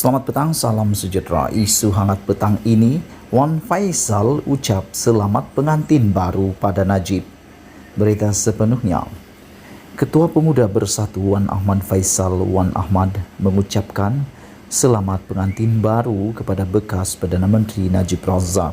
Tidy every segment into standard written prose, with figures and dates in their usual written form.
Selamat petang, salam sejahtera. Isu hangat petang ini, Wan Faisal ucap selamat pengantin baru pada Najib. Berita sepenuhnya. Ketua Pemuda Bersatu Wan Ahmad Faisal Wan Ahmad mengucapkan selamat pengantin baru kepada bekas Perdana Menteri Najib Razak.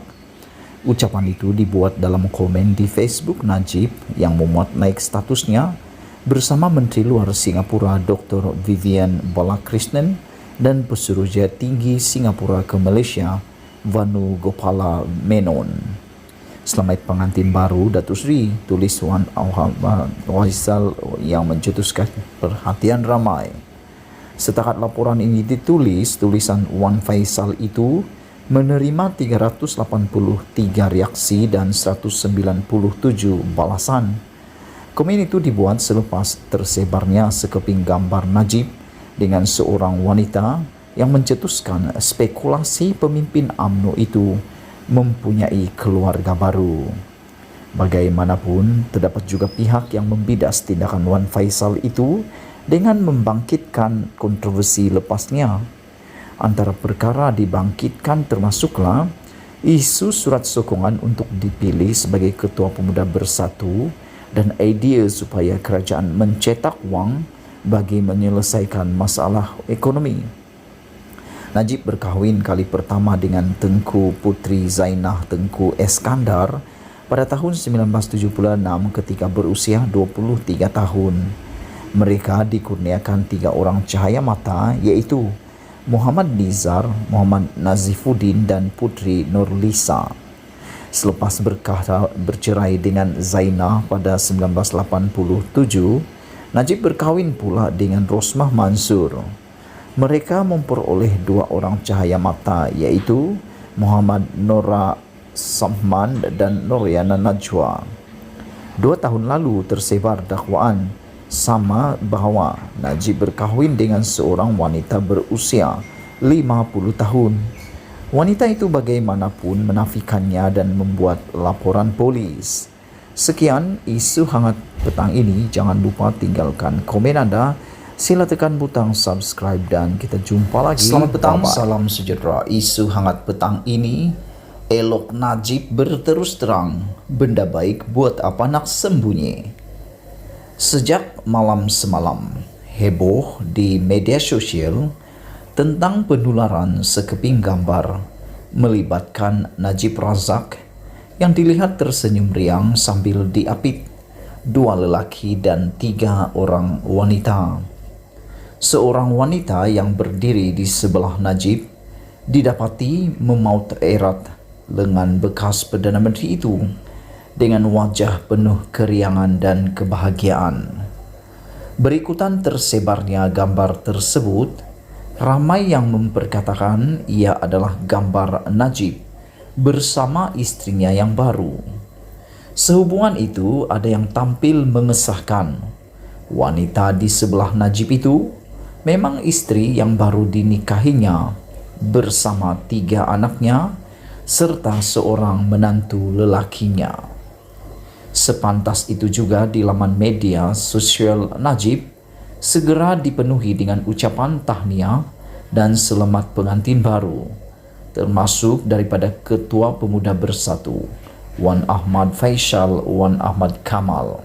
Ucapan itu dibuat dalam komen di Facebook Najib yang memuat naik statusnya bersama Menteri Luar Singapura Dr. Vivian Balakrishnan dan Pesuruhjaya Tinggi Singapura ke Malaysia Vanu Gopala Menon. Selamat pengantin baru Datuk Seri, tulis Wan Ahmad Faisal yang mencetuskan perhatian ramai. Setakat laporan ini ditulis, tulisan Wan Faisal itu menerima 383 reaksi dan 197 balasan. Komen itu dibuat selepas tersebarnya sekeping gambar Najib dengan seorang wanita yang mencetuskan spekulasi pemimpin UMNO itu mempunyai keluarga baru. Bagaimanapun, terdapat juga pihak yang membidas tindakan Wan Faisal itu dengan membangkitkan kontroversi lepasnya. Antara perkara dibangkitkan termasuklah isu surat sokongan untuk dipilih sebagai Ketua Pemuda Bersatu dan idea supaya kerajaan mencetak wang bagi menyelesaikan masalah ekonomi. Najib berkahwin kali pertama dengan Tengku Putri Zainah Tengku Eskandar pada tahun 1976 ketika berusia 23 tahun. Mereka dikurniakan 3 orang cahaya mata, iaitu Muhammad Nizar, Muhammad Nazifuddin dan Putri Nurlisa. Selepas bercerai dengan Zainah pada 1987, Najib berkahwin pula dengan Rosmah Mansur. Mereka memperoleh 2 orang cahaya mata, iaitu Muhammad Nora Samman dan Noriana Najwa. 2 tahun lalu tersebar dakwaan sama bahawa Najib berkahwin dengan seorang wanita berusia 50 tahun. Wanita itu bagaimanapun menafikannya dan membuat laporan polis. Sekian isu hangat petang ini. Jangan lupa tinggalkan komen anda. Sila tekan butang subscribe dan kita jumpa lagi. Selamat petang, salam sejahtera. Isu hangat petang ini, elok Najib berterus terang, benda baik buat apa nak sembunyi. Sejak malam semalam, heboh di media sosial tentang penularan sekeping gambar melibatkan Najib Razak yang dilihat tersenyum riang sambil diapit 2 lelaki dan 3 orang wanita. Seorang wanita yang berdiri di sebelah Najib didapati memaut erat lengan bekas Perdana Menteri itu dengan wajah penuh keriangan dan kebahagiaan. Berikutan tersebarnya gambar tersebut, ramai yang memperkatakan ia adalah gambar Najib bersama istrinya yang baru. Sehubungan itu, ada yang tampil mengesahkan wanita di sebelah Najib itu memang istri yang baru dinikahinya bersama 3 anaknya serta seorang menantu lelakinya. Sepantas itu juga di laman media sosial Najib segera dipenuhi dengan ucapan tahniah dan selamat pengantin baru, termasuk daripada Ketua Pemuda Bersatu Wan Ahmad Faisal Wan Ahmad Kamal.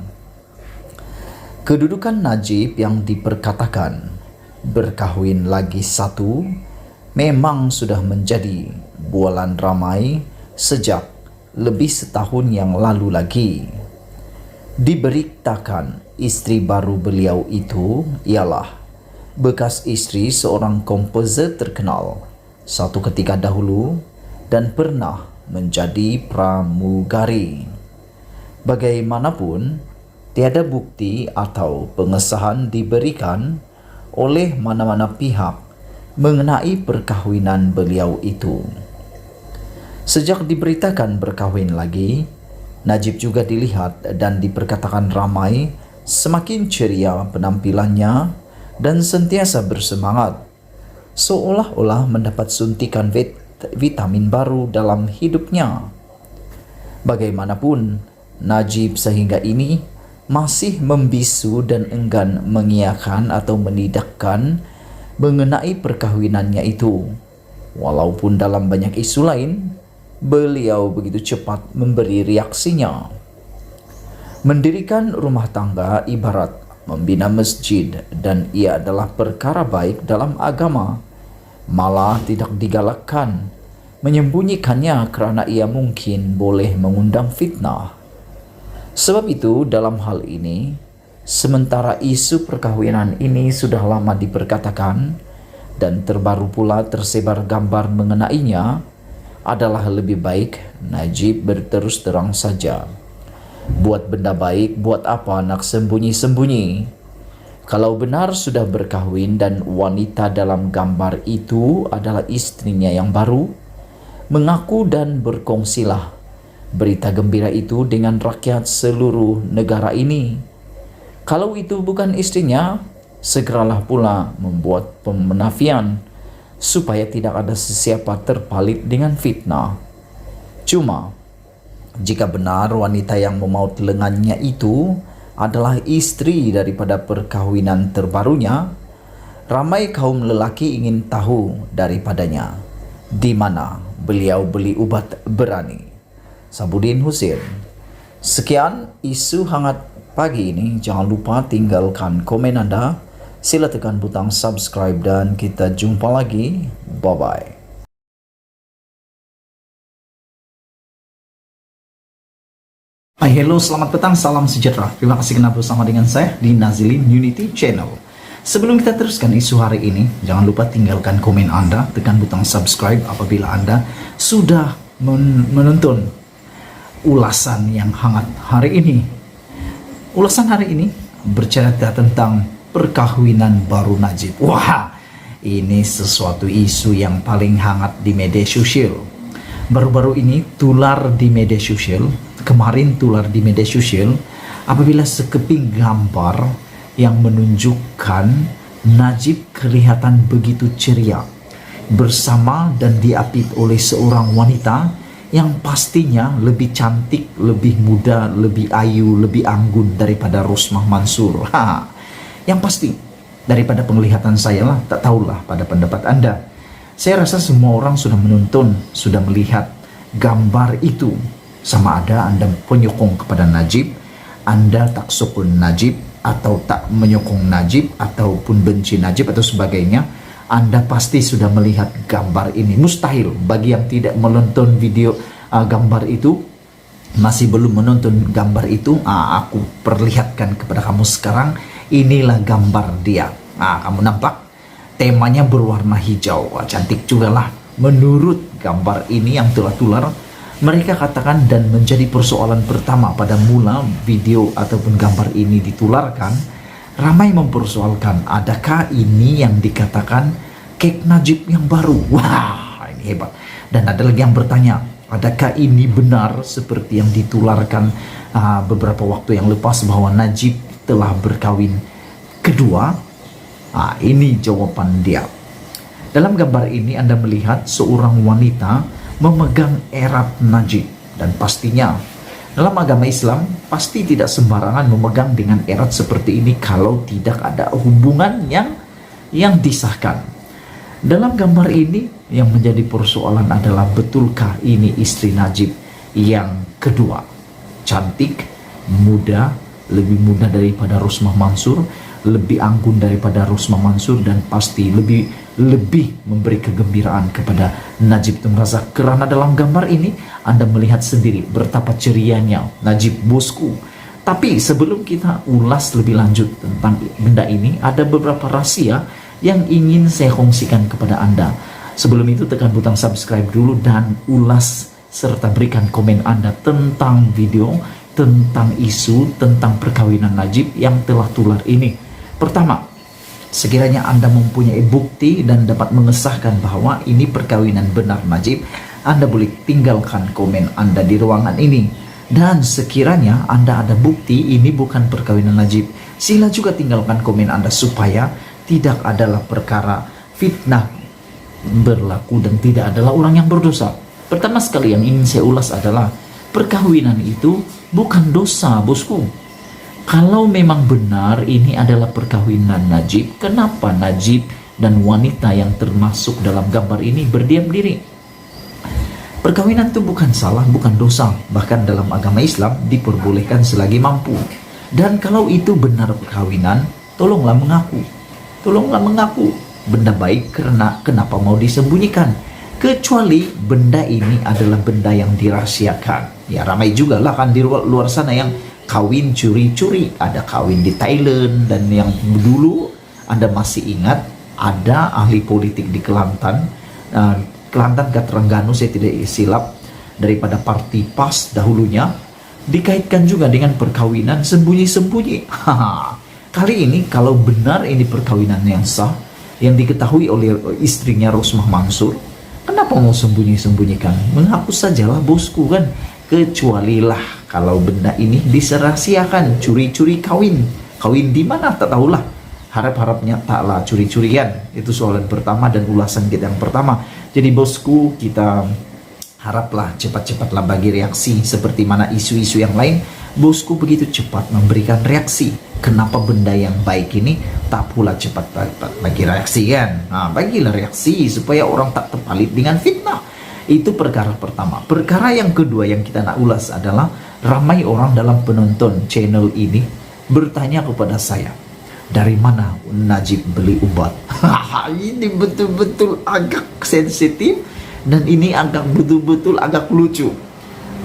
Kedudukan Najib yang diperkatakan berkahwin lagi satu memang sudah menjadi bualan ramai sejak lebih setahun yang lalu lagi. Diberitakan istri baru beliau itu ialah bekas istri seorang komposer terkenal satu ketika dahulu dan pernah menjadi pramugari. Bagaimanapun, tiada bukti atau pengesahan diberikan oleh mana-mana pihak mengenai perkahwinan beliau itu. Sejak diberitakan berkahwin lagi, Najib juga dilihat dan diperkatakan ramai semakin ceria penampilannya dan sentiasa bersemangat, seolah-olah mendapat suntikan vitamin baru dalam hidupnya. Bagaimanapun, Najib sehingga ini masih membisu dan enggan mengiyakan atau menidakkan mengenai perkahwinannya itu. Walaupun dalam banyak isu lain, beliau begitu cepat memberi reaksinya. Mendirikan rumah tangga ibarat membina masjid, dan ia adalah perkara baik dalam agama. Malah tidak digalakkan menyembunyikannya karena ia mungkin boleh mengundang fitnah. Sebab itu dalam hal ini, sementara isu perkawinan ini sudah lama diperkatakan dan terbaru pula tersebar gambar mengenainya, adalah lebih baik Najib berterus terang saja. Buat benda baik, buat apa nak sembunyi-sembunyi? Kalau benar sudah berkahwin dan wanita dalam gambar itu adalah istrinya yang baru, mengaku dan berkongsilah berita gembira itu dengan rakyat seluruh negara ini. Kalau itu bukan istrinya, segeralah pula membuat pemenafian supaya tidak ada sesiapa terpalit dengan fitnah. Cuma, jika benar wanita yang memaut lengannya itu adalah istri daripada perkawinan terbarunya, ramai kaum lelaki ingin tahu daripadanya di mana beliau beli ubat berani. Sabudin Husin. Sekian isu hangat pagi ini. Jangan lupa tinggalkan komen Anda. Sila tekan butang subscribe dan kita jumpa lagi. Bye-bye. Hai, hello, selamat petang, salam sejahtera. Terima kasih karena bersama dengan saya di Nazilin Unity Channel. Sebelum kita teruskan isu hari ini, jangan lupa tinggalkan komen Anda, tekan butang subscribe apabila Anda sudah menonton ulasan yang hangat hari ini. Ulasan hari ini bercerita tentang perkawinan baru Najib. Wah, ini sesuatu isu yang paling hangat di media sosial. Baru-baru ini tular di media sosial, kemarin tular di media sosial, apabila sekeping gambar yang menunjukkan Najib kelihatan begitu ceria bersama dan diapit oleh seorang wanita yang pastinya lebih cantik, lebih muda, lebih ayu, lebih anggun daripada Rosmah Mansur. Yang pasti daripada penglihatan saya lah, tak tahulah pada pendapat Anda. Saya rasa semua orang sudah menonton, sudah melihat gambar itu. Sama ada Anda penyokong kepada Najib, Anda tak sokong Najib, atau tak menyokong Najib, ataupun benci Najib atau sebagainya, Anda pasti sudah melihat gambar ini. Mustahil bagi yang tidak menonton video gambar itu, masih belum menonton gambar itu, aku perlihatkan kepada kamu sekarang. Inilah gambar dia. Kamu nampak temanya berwarna hijau, cantik juga lah. Menurut gambar ini yang telah tular, mereka katakan, dan menjadi persoalan pertama pada mula video ataupun gambar ini ditularkan, ramai mempersoalkan, adakah ini yang dikatakan kek Najib yang baru? Wah, ini hebat. Dan ada lagi yang bertanya, adakah ini benar seperti yang ditularkan beberapa waktu yang lepas bahwa Najib telah berkawin kedua? Ini jawaban dia. Dalam gambar ini Anda melihat seorang wanita memegang erat Najib, dan pastinya dalam agama Islam pasti tidak sembarangan memegang dengan erat seperti ini kalau tidak ada hubungan yang disahkan. Dalam gambar ini yang menjadi persoalan adalah, betulkah ini istri Najib yang kedua? Cantik, muda, lebih muda daripada Rosmah Mansur, lebih anggun daripada Rosmah Mansur, dan pasti lebih memberi kegembiraan kepada Najib Tun Razak. Karena dalam gambar ini Anda melihat sendiri betapa cerianya Najib bosku. Tapi sebelum kita ulas lebih lanjut tentang benda ini, ada beberapa rahasia yang ingin saya kongsikan kepada Anda. Sebelum itu tekan butang subscribe dulu dan ulas serta berikan komen Anda tentang video, tentang isu, tentang perkawinan Najib yang telah tular ini. Pertama, sekiranya Anda mempunyai bukti dan dapat mengesahkan bahwa ini perkawinan benar Najib, Anda boleh tinggalkan komen Anda di ruangan ini. Dan sekiranya Anda ada bukti ini bukan perkawinan Najib, sila juga tinggalkan komen Anda supaya tidak adalah perkara fitnah berlaku dan tidak adalah orang yang berdosa. Pertama sekali yang ingin saya ulas adalah, perkawinan itu bukan dosa, bosku. Kalau memang benar ini adalah perkawinan Najib, kenapa Najib dan wanita yang termasuk dalam gambar ini berdiam diri. Perkawinan itu bukan salah, bukan dosa. Bahkan dalam agama Islam diperbolehkan selagi mampu. Dan kalau itu benar perkawinan, tolonglah mengaku. Tolonglah mengaku. Benda baik karena kenapa mau disembunyikan? Kecuali benda ini adalah benda yang dirahasiakan. Ya ramai juga lah kan di luar sana yang kawin curi-curi. Ada kawin di Thailand, dan yang dulu Anda masih ingat ada ahli politik di Kelantan, Kelantan ke Terengganu saya tidak silap, daripada parti PAS dahulunya, dikaitkan juga dengan perkawinan sembunyi-sembunyi. Kali ini kalau benar ini perkawinan yang sah, yang diketahui oleh istrinya Rosmah Mansur, kenapa mau sembunyi-sembunyikan? Mengaku sajalah bosku kan. Kecualilah kalau benda ini diserahasiakan, curi-curi kawin. Kawin di mana tak tahulah. Harap-harapnya taklah curi-curian. Itu soalan pertama dan ulasan kita yang pertama. Jadi bosku, kita haraplah cepat-cepatlah bagi reaksi seperti mana isu-isu yang lain. Bosku begitu cepat memberikan reaksi. Kenapa benda yang baik ini tak pula cepat bagi reaksi kan? Nah, bagilah reaksi supaya orang tak terpalit dengan fitnah. Itu perkara pertama. Perkara yang kedua yang kita nak ulas adalah ramai orang dalam penonton channel ini bertanya kepada saya, dari mana Najib beli ubat? Ini betul-betul agak sensitif dan ini agak betul-betul agak lucu.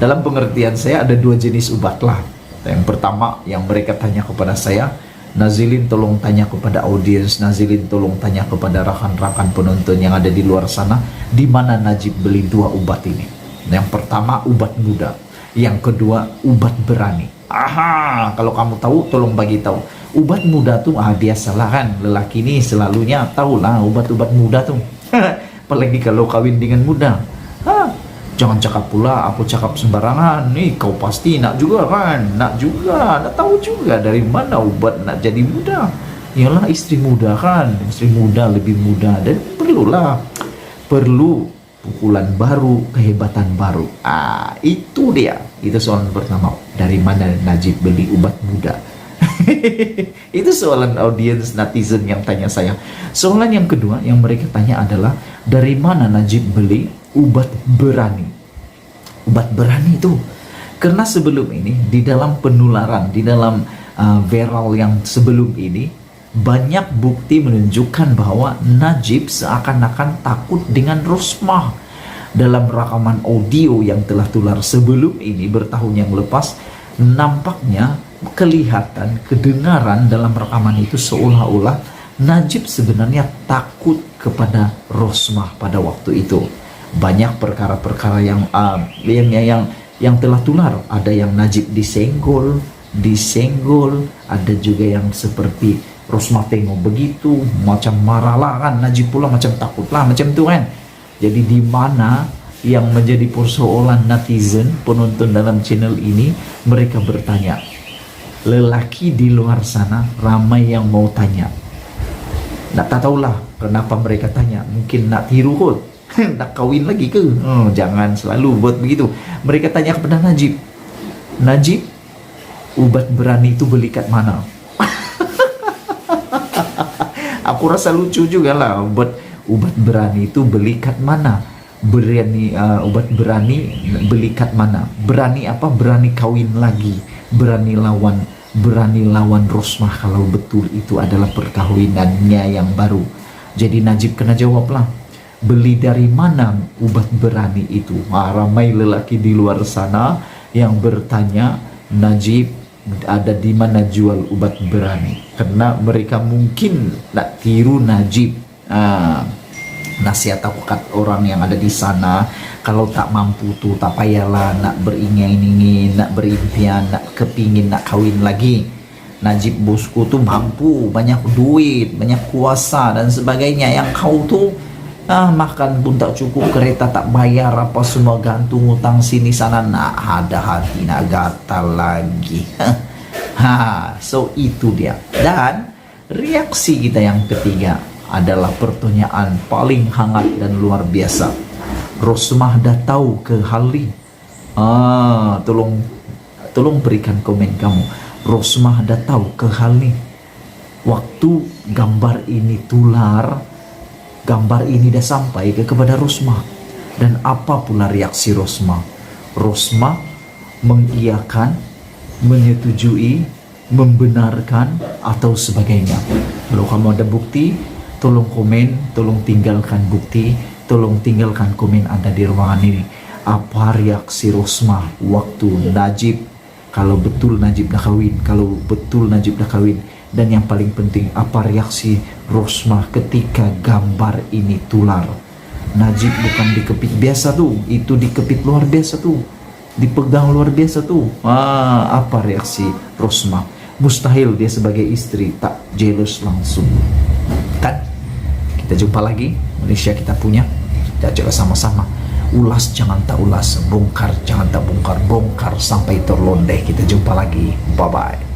Dalam pengertian saya ada dua jenis ubat lah. Yang pertama yang mereka tanya kepada saya, Nazilin tolong tanya kepada audiens, Nazilin tolong tanya kepada rakan-rakan penonton yang ada di luar sana, di mana Najib beli dua ubat ini. Yang pertama ubat muda, yang kedua ubat berani. Aha, kalau kamu tahu tolong bagi tahu. Ubat muda tuh biasalah kan, lelaki ini selalunya tahulah obat-obat muda tuh. Apalagi kalau kawin dengan muda. Jangan cakap pula aku cakap sembarangan. Nih kau pasti nak juga kan? Nak juga, nak tahu juga dari mana obat nak jadi muda. Yalah istri muda kan, istri muda lebih muda dan perlu pukulan baru, kehebatan baru. Itu dia. Itu soalan pertama. Dari mana Najib beli obat muda? Itu soalan audiens netizen yang tanya saya. Soalan yang kedua yang mereka tanya adalah, dari mana Najib beli obat berani? Obat berani itu karena sebelum ini di dalam penularan, di dalam viral yang sebelum ini, banyak bukti menunjukkan bahwa Najib seakan-akan takut dengan Rosmah. Dalam rekaman audio yang telah tular sebelum ini bertahun yang lepas, nampaknya kelihatan, kedengaran dalam rekaman itu seolah-olah Najib sebenarnya takut kepada Rosmah pada waktu itu. Banyak perkara-perkara yang telah tular. Ada yang Najib disenggol, ada juga yang seperti Rosmah tengok begitu macam marah lah kan, Najib pula macam takut lah macam tu kan. Jadi di mana yang menjadi persoalan netizen, penonton dalam channel ini, mereka bertanya, lelaki di luar sana ramai yang mau tanya. Nak tahulah kenapa mereka tanya, mungkin nak tiru kot. Nak kawin lagi ke? Jangan selalu buat begitu. Mereka tanya kepada Najib, Najib, ubat berani itu beli kat mana? Aku rasa lucu juga lah. Ubat berani itu beli kat mana? Obat berani beli kat mana? Berani apa? Berani kawin lagi, berani lawan Rosmah kalau betul itu adalah perkahwinannya yang baru. Jadi Najib kena jawablah, beli dari mana obat berani itu? Ramai lelaki di luar sana yang bertanya, Najib ada di mana jual obat berani? Karena mereka mungkin nak tiru Najib. Nasihat aku kat orang yang ada di sana, kalau tak mampu tuh tak payahlah nak beringin-ingin, nak berimpian, nak kepingin nak kawin lagi. Najib bosku tuh mampu, banyak duit, banyak kuasa dan sebagainya. Yang kau tuh makan pun tak cukup, kereta tak bayar, apa semua gantung utang sini sana, nak ada hati nak gatal lagi. So itu dia. Dan reaksi kita yang ketiga adalah pertanyaan paling hangat dan luar biasa. Rosmah dah tahu ke hal ni? Tolong berikan komen kamu. Rosmah dah tahu ke hal ni? Waktu gambar ini tular, gambar ini dah sampai kepada Rosmah. Dan apa pula reaksi Rosmah? Rosmah mengiyakan, menyetujui, membenarkan, atau sebagainya. Kalau kamu ada bukti, tolong komen, tolong tinggalkan bukti, tolong tinggalkan komen Anda di ruangan ini. Apa reaksi Rosmah waktu Najib, kalau betul Najib dah kawin, kalau betul Najib dah kawin. Dan yang paling penting, apa reaksi Rosmah ketika gambar ini tular. Najib bukan dikepit biasa tuh, itu dikepit luar biasa tuh, dipegang luar biasa tuh. Apa reaksi Rosmah? Mustahil dia sebagai istri tak jealous langsung. Kan? Kita jumpa lagi, Malaysia kita punya. Kita jaga sama-sama. Ulas jangan tak ulas, bongkar jangan tak bongkar, bongkar sampai terlondeh. Kita jumpa lagi, bye-bye.